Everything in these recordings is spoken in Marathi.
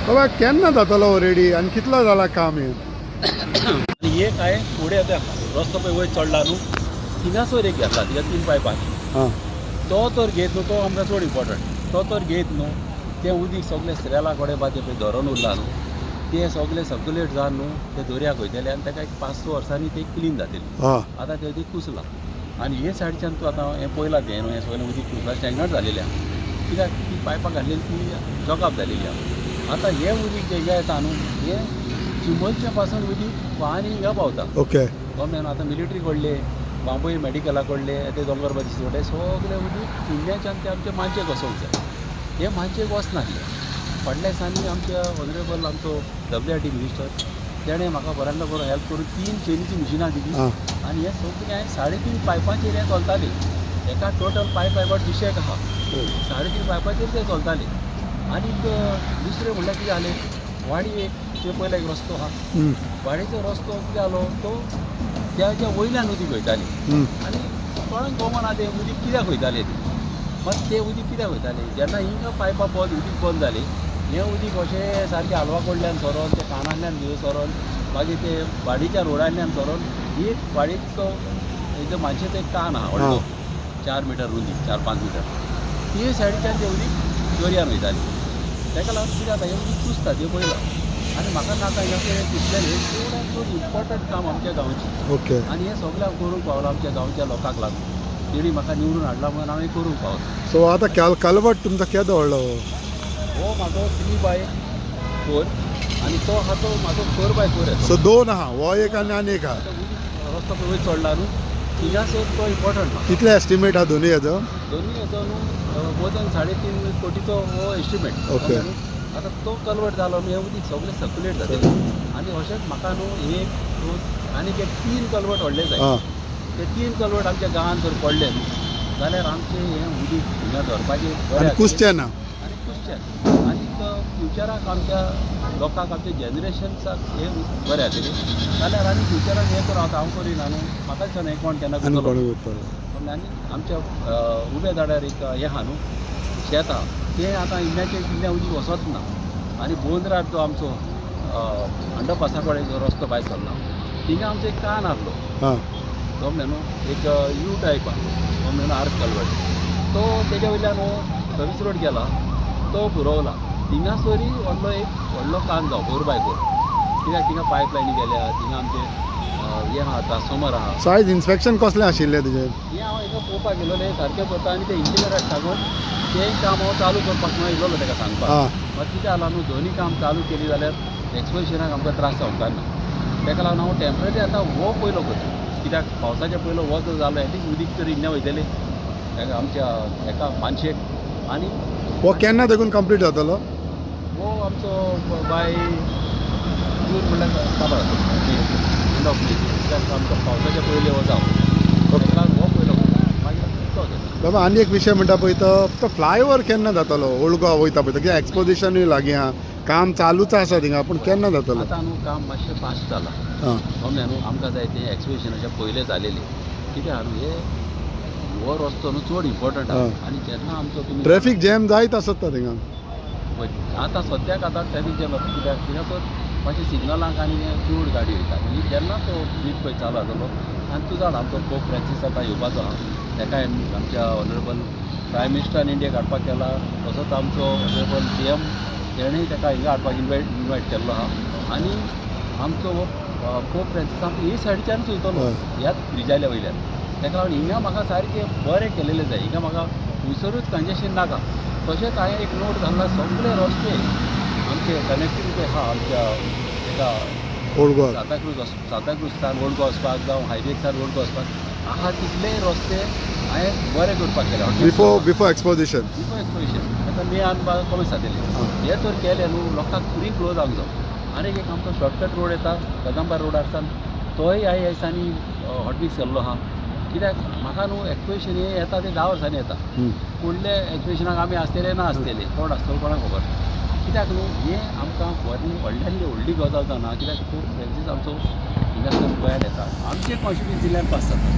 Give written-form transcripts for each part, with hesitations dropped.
बाबा केन्ना जातलो रेडी आनी कितलो जाला काम हे? हे काय फुडें आतां रस्तो पळय वयर चडला न्हू थिंगासर एक घेतला तिका 3 पायपांनी हां तो तर घेत न्हू तो आमकां चड इम्पॉर्टंट तो तर घेत न्हू तें उदीक सगळें स्त्रेला कडेन बाय तें पळय धरून उरला न्हू तें सगळें सर्क्युलेट जावन न्हू तें दर्याक वयतलें आनी ताका एक 5-6 वर्सांनी तें क्लीन जातलें आतां तें उदीक कुसलां आनी हे सायडीच्यान तूं आतां हें पळयलां तें न्हू हें सगळें उदीक कुसलां स्टॅग्नंट जालेलें आहा कित्याक ती पायपां घातलेली ती जॉकाप जालेली आहा आतां हें उदीक जें येता न्हू हें चिंबलचे पासून उदीक वाहनी हिंगा पावता ओके गव्हर्मेंट आतां मिलिटरी कडले बांबोळी मेडिकला कडले ते दोंगरबाजी कडेन सगळे उदीक कुंड्याच्यान ते आमचे मानशेक वचोंक जाय हे मानशेक वचनासले फाटल्या दिसांनी आमच्या ऑनरेबल आमचो WRT मिनिस्टर तेणें म्हाका बऱ्यांतलो बरो हेल्प करून 3 चेनीची मिशिनां दिली आनी हे सगळें हांवें 3.5 पायपांचेर हें चलताली एका टोटल पायप 200 आहा 3.5 पायपाचेर ते चलताले आनी दुसरें म्हणल्यार कितें जालें वाडी एक ते पयलो एक रस्तो आहा वाडीचो रस्तो कितें जालो तो त्या वयल्यान उदीक वयताली आनी कोणाक खबर ना तें उदीक कित्याक वयतालें तें मात तें उदीक कित्याक वयतालें जेन्ना हिंगा पायपां बंद उदीक बंद जाली हें उदीक अशें सारकें हालवा कडल्यान सरोन तें कानांतल्यान सरोन मागीर ते वाडीच्या रोडांतल्यान सरोन ही वाडीचो एकदम मानशेचो एक कान आहा व्हडलो 4 मिटर रुंदी 4-5 मिटर ती सायडीच्यान तें उदीक दर्यान वयताली ताका लागून कितें जाता हें उदीक कुसता तें पयलां आनी म्हाका नाका हें दिसलेलें चड चड इम्पॉर्टंट काम आमच्या गांवचें ओके आनी हें सगळें हांव करूंक पावलो आमच्या गांवच्या लोकांक लागून तेणी म्हाका निवडून हाडला म्हणून हांवें करूंक पावलो सो आतां कलवट तुमचो केदो व्हडलो हो म्हाजो 3x4 आनी तो आहा तो म्हाजो 4x4 येता सो 2 आहा हो एक आनी एक आहा रस्तो पळय वयर चडला न्हू थिंगासर तो इम्पॉर्टंट म्हाका कितले एस्टिमेट आहा दोनूय हेजो हेजो न्हू मोर दॅन 3.5 कोटीचो हो एस्टिमेट ओके आतां तो कलवट जालो न्हू हें उदीक सगळें सर्क्युलेट जातलें आनी अशेंच म्हाका न्हू 1 2 आनीक एक 3 कलवट व्हडले जाय ते 3 कलवट आमच्या गांवांत जर पडले न्हू जाल्यार आमचें हें उदीक हिंगा धरपाचें आनी कुसचें ना आनी कुसचें आनीक फ्युचराक आमच्या लोकांक आमच्या जनरेशन्साक हें बरें जातलें जाल्यार आनी फ्युचराक हें करूं हांव करिना न्हू म्हाका दिसना हें कोण केन्ना करतलो आनी आमच्या उब्या दाड्यार एक हें आहा न्हू शेत आहा तें आतां इल्ल्याचें किल्ल्या उदीक वचत ना आनी बोंद्रार जो आमचो अंडरपासा कडेन जो रस्तो भायर सरला थिंगा आमचो एक कान आहलो गमलें न्हू एक यू टायप आहा गमलें न्हू आर्क कलवट तो तेज्या वयल्यान सर्वीस रोड गेला तो पुरवला थिंगासरी व्हडलो एक व्हडलो कान जावं 4x4 कित्याक थिंगा पायप लायनी गेल्या थिंगा आमचें हें आहा ट्रान्सफॉर्मर आहा सायज इन्स्पेक्शन कसलें आशिल्लें तुजें हें हांव हिंगा पळोवपाक गेलोलें सारकें पडटा आनी ते इंजिनियराक सांगून तें काम हांव चालू करपाक येयलोलो ताका सांगपाक मात कितें जालां न्हू दोनी काम चालू केली जाल्यार एक्सपोजिशनाक आमकां त्रास जावंक ना ताका लागून हांव टेम्पररी आतां हो पयलो करता कित्याक पावसाच्या पयलो हो जर जालो एटलीस्ट उदीक तर हिंगा वयतलें आमच्या एका मानशेक आनी हो केन्ना देखून कंप्लीट जातलो हो आमचो बाय जून म्हणल्यार काबार एंड ऑफ मे कित्याक आमचो पावसाच्या पयलीं हो जावं ताका लागून हो पयलो मागीर तो जाता बाबा आनी एक विशय म्हणटा पळय तो फ्लायओवर केन्ना जातलो ओल्ड गोवा वयता पळय कित्याक एक्सपोजिशनूय लागीं आहा काम चालूच आसा थिंगा पूण केन्ना जातलो आतां न्हू काम मातशें फास्ट जालां गमलें न्हू आमकां जाय तें एक्सपोजिशनाच्या पयलें जालेलें कितें आहा न्हू हो रस्तो न्हू चड इम्पॉर्टंट आहा आनी जेन्ना आमचो तुमी ट्रॅफिक जॅम जायत आसता थिंगा आतां सद्याक आतां ट्रॅफिक जॅम जाता कित्याक थिंगासर मातशें सिग्नलांक आनी चड गाडी वयता आनी जेन्ना तो वीक पळय चालू जातलो आनी तूं जाण आमचो पोप फ्रांसीस आतां येवपाचो आहा ताका आमच्या ऑनरेबल प्रायम मिनिस्टरान इंडियाक हाडपाक केला तसोच आमचो ऑनरेबल CM तेणेंय ताका हिंगा हाडपाक इन्वायट केल्लो आहा आनी आमचो पोप फ्रांसीस आमकां हे सायडीच्यानूच वयतलो ह्याच ब्रिजाल्या वयल्यान ताका लागून हिंगा म्हाका सारकें बरें केलेलें जाय हिंगा म्हाका खंयसरूच कंजेशन नाका तशेंच हांवें एक नोट घालला सगळे रस्ते आमचे कनेक्टिविटी आहा आमच्या एका ओल्ड गोवा सांताक्रूजसान ओल्ड गोवा वचपाक जावं हायवेसान ओल्ड गोवा वचपाक आहा तितले रस्ते हांवें बरें करपाक केले बिफोर एक्सपोजिशन आतां मे आनी कमी जातलें हें तर केलें न्हू लोकांक फ्री क्लोज जावंक जाय आनीक एक आमचो शॉर्टकट रोड येता कदंबा रोडारसान तोय हांवें ह्या दिसांनी हॉटमिक्स केल्लो आहा कित्याक म्हाका न्हू एक्सपोजिशन हें येता तें 10 वर्सांनी येता फुडले एक्सपोजिशनाक आमी आसतले ना आसतले कोण आसतलो कोणाक खबर कित्याक न्हू हें आमकां व्हडल्यान व्हडली गजाल जावना कित्याक खूब फ्रेंड्सीस आमचो हिंगासर गोंयांत येता आमचे कॉन्स्टिट्युएन्सी जिल्ल्यान पास जाता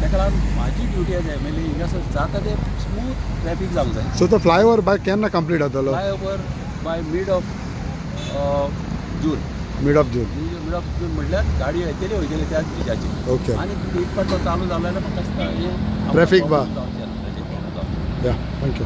ताका लागून म्हाजी ड्युटी एज MLA हिंगासर जाता तें स्मूथ ट्रॅफीक जावंक जाय सो तो फ्लायओवर बाय केन्ना कंप्लीट जातलो flyover by mid of June mid of June. Mid of June म्हणल्यार गाडयो येतली वयतले त्याच ब्रिजाचेर. ओके. आनी एक फावट तो चालू जालो जाल्यार म्हाका दिसता हें Traffic बा. जावचें ना. या थँक्यू.